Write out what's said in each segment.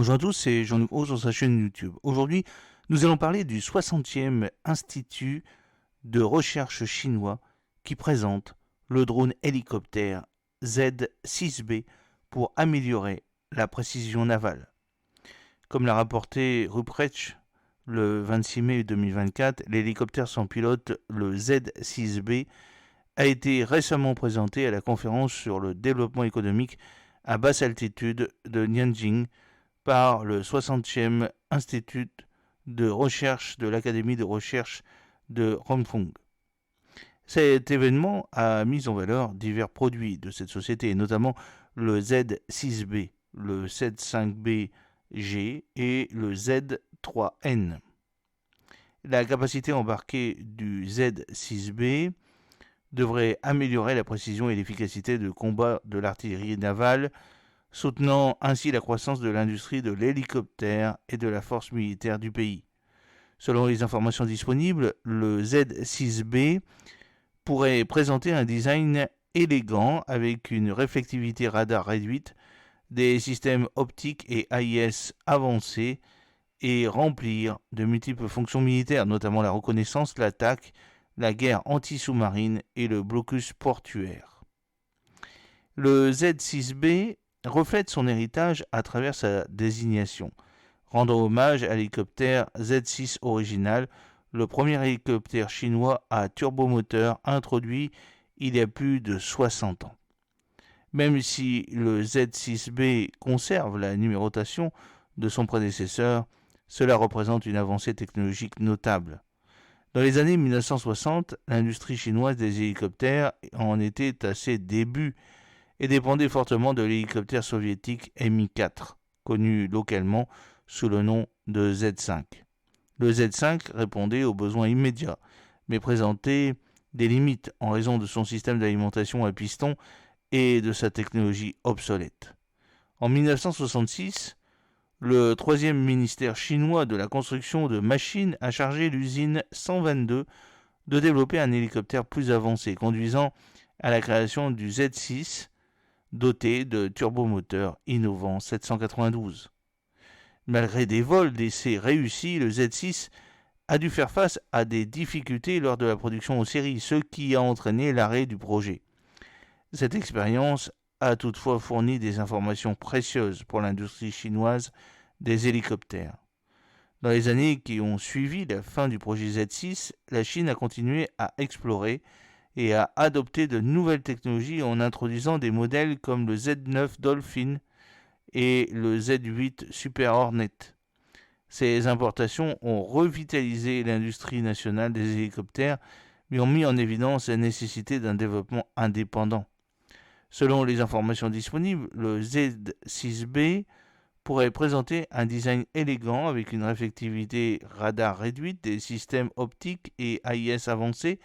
Bonjour à tous, c'est Jean-Luc Rose sur sa chaîne YouTube. Aujourd'hui, nous allons parler du 60e Institut de recherche chinois qui présente le drone hélicoptère Z6B pour améliorer la précision navale. Comme l'a rapporté Ruprecht le 26 mai 2024, l'hélicoptère sans pilote, le Z6B, a été récemment présenté à la conférence sur le développement économique à basse altitude de Nanjing par le 60e Institut de recherche de l'Académie de recherche de Hongkong. Cet événement a mis en valeur divers produits de cette société, notamment le Z6B, le Z5BG et le Z3N. La capacité embarquée du Z6B devrait améliorer la précision et l'efficacité de combat de l'artillerie navale, soutenant ainsi la croissance de l'industrie de l'hélicoptère et de la force militaire du pays. Selon les informations disponibles, le Z6B pourrait présenter un design élégant avec une réflectivité radar réduite, des systèmes optiques et AIS avancés et remplir de multiples fonctions militaires, notamment la reconnaissance, l'attaque, la guerre anti-sous-marine et le blocus portuaire. Le Z6B reflète son héritage à travers sa désignation, rendant hommage à l'hélicoptère Z6 original, le premier hélicoptère chinois à turbomoteur introduit il y a plus de 60 ans. Même si le Z6B conserve la numérotation de son prédécesseur, cela représente une avancée technologique notable. Dans les années 1960, l'industrie chinoise des hélicoptères en était à ses débuts et dépendait fortement de l'hélicoptère soviétique Mi-4, connu localement sous le nom de Z5. Le Z5 répondait aux besoins immédiats, mais présentait des limites en raison de son système d'alimentation à piston et de sa technologie obsolète. En 1966, le troisième ministère chinois de la construction de machines a chargé l'usine 122 de développer un hélicoptère plus avancé, conduisant à la création du Z6, doté de turbomoteurs innovants 792. Malgré des vols d'essais réussis, le Z6 a dû faire face à des difficultés lors de la production en série, ce qui a entraîné l'arrêt du projet. Cette expérience a toutefois fourni des informations précieuses pour l'industrie chinoise des hélicoptères. Dans les années qui ont suivi la fin du projet Z6, la Chine a continué à explorer et à adopter de nouvelles technologies en introduisant des modèles comme le Z9 Dolphin et le Z8 Super Hornet. Ces importations ont revitalisé l'industrie nationale des hélicoptères, mais ont mis en évidence la nécessité d'un développement indépendant. Selon les informations disponibles, le Z6B pourrait présenter un design élégant avec une réflectivité radar réduite, des systèmes optiques et AIS avancés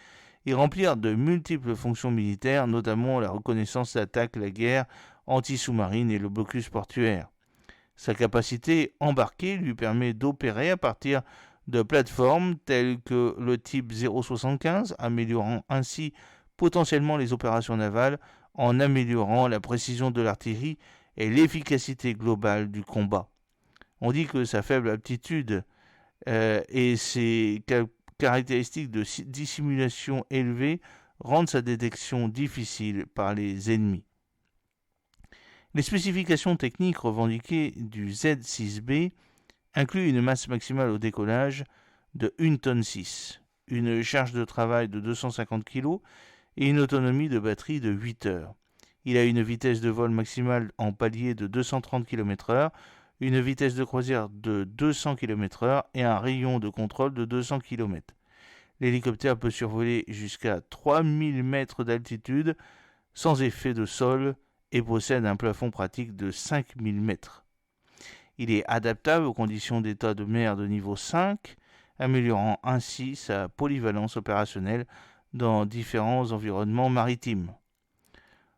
et remplir de multiples fonctions militaires, notamment la reconnaissance d'attaque, la guerre anti-sous-marine et le blocus portuaire. Sa capacité embarquée lui permet d'opérer à partir de plateformes telles que le type 075, améliorant ainsi potentiellement les opérations navales en améliorant la précision de l'artillerie et l'efficacité globale du combat. On dit que sa faible altitude et ses caractéristiques de dissimulation élevées rendent sa détection difficile par les ennemis. Les spécifications techniques revendiquées du Z6B incluent une masse maximale au décollage de 1,6 tonne, une charge de travail de 250 kg et une autonomie de batterie de 8 heures. Il a une vitesse de vol maximale en palier de 230 km/h, une vitesse de croisière de 200 km/h et un rayon de contrôle de 200 km. L'hélicoptère peut survoler jusqu'à 3000 mètres d'altitude sans effet de sol et possède un plafond pratique de 5000 mètres. Il est adaptable aux conditions d'état de mer de niveau 5, améliorant ainsi sa polyvalence opérationnelle dans différents environnements maritimes.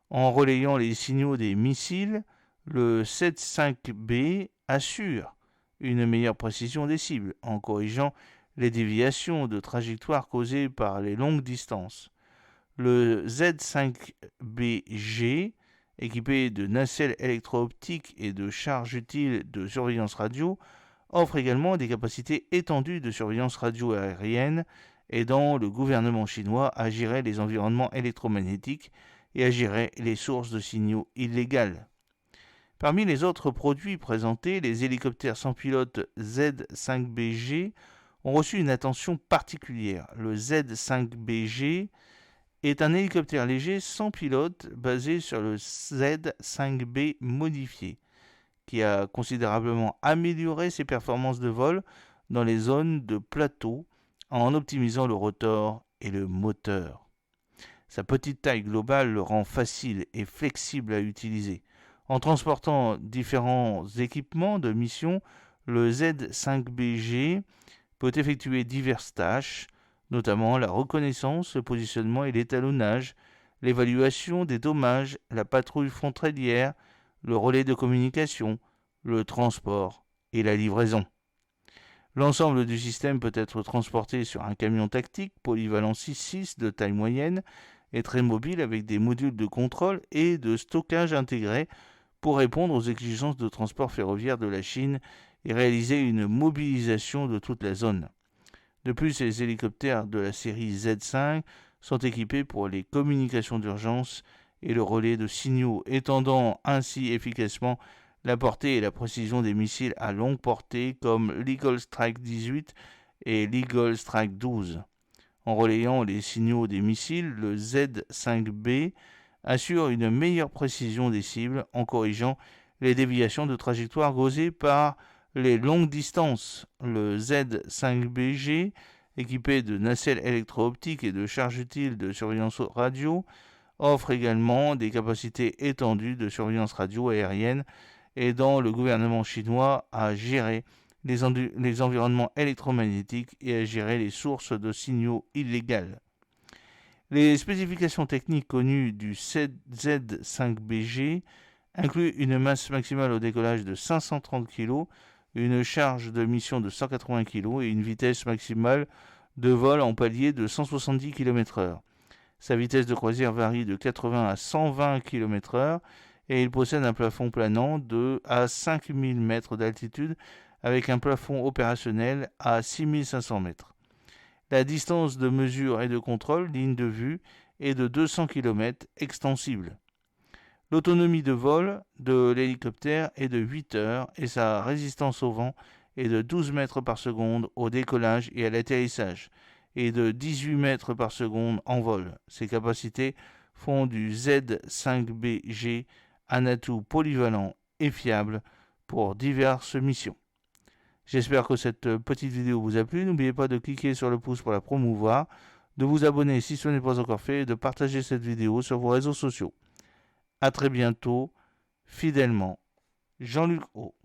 En relayant les signaux des missiles, le Z5B assure une meilleure précision des cibles en corrigeant les déviations de trajectoire causées par les longues distances. Le Z5BG équipé de nacelles électro-optiques et de charges utiles de surveillance radio, offre également des capacités étendues de surveillance radio-aérienne, aidant le gouvernement chinois à gérer les environnements électromagnétiques et à gérer les sources de signaux illégales. Parmi les autres produits présentés, les hélicoptères sans pilote Z5BG ont reçu une attention particulière. Le Z5BG est un hélicoptère léger sans pilote basé sur le Z5B modifié, qui a considérablement amélioré ses performances de vol dans les zones de plateau en optimisant le rotor et le moteur. Sa petite taille globale le rend facile et flexible à utiliser. En transportant différents équipements de mission, le Z5BG peut effectuer diverses tâches, notamment la reconnaissance, le positionnement et l'étalonnage, l'évaluation des dommages, la patrouille frontalière, le relais de communication, le transport et la livraison. L'ensemble du système peut être transporté sur un camion tactique polyvalent 6.6 de taille moyenne et très mobile avec des modules de contrôle et de stockage intégrés pour répondre aux exigences de transport ferroviaire de la Chine et réaliser une mobilisation de toute la zone. De plus, les hélicoptères de la série Z5 sont équipés pour les communications d'urgence et le relais de signaux, étendant ainsi efficacement la portée et la précision des missiles à longue portée comme l'Eagle Strike 18 et l'Eagle Strike 12. En relayant les signaux des missiles, le Z5B assure une meilleure précision des cibles en corrigeant les déviations de trajectoire causées par les longues distances. Le Z5BG, équipé de nacelles électro-optiques et de charges utiles de surveillance radio, offre également des capacités étendues de surveillance radio aérienne, aidant le gouvernement chinois à gérer les environnements électromagnétiques et à gérer les sources de signaux illégales. Les spécifications techniques connues du Z5BG incluent une masse maximale au décollage de 530 kg, une charge de mission de 180 kg et une vitesse maximale de vol en palier de 170 km/h. Sa vitesse de croisière varie de 80 à 120 km/h et il possède un plafond planant de à 5000 mètres d'altitude avec un plafond opérationnel à 6500 mètres. La distance de mesure et de contrôle, ligne de vue, est de 200 km extensible. L'autonomie de vol de l'hélicoptère est de 8 heures et sa résistance au vent est de 12 mètres par seconde au décollage et à l'atterrissage et de 18 mètres par seconde en vol. Ses capacités font du Z5BG un atout polyvalent et fiable pour diverses missions. J'espère que cette petite vidéo vous a plu. N'oubliez pas de cliquer sur le pouce pour la promouvoir, de vous abonner si ce n'est pas encore fait et de partager cette vidéo sur vos réseaux sociaux. A très bientôt, fidèlement, Jean-Luc O.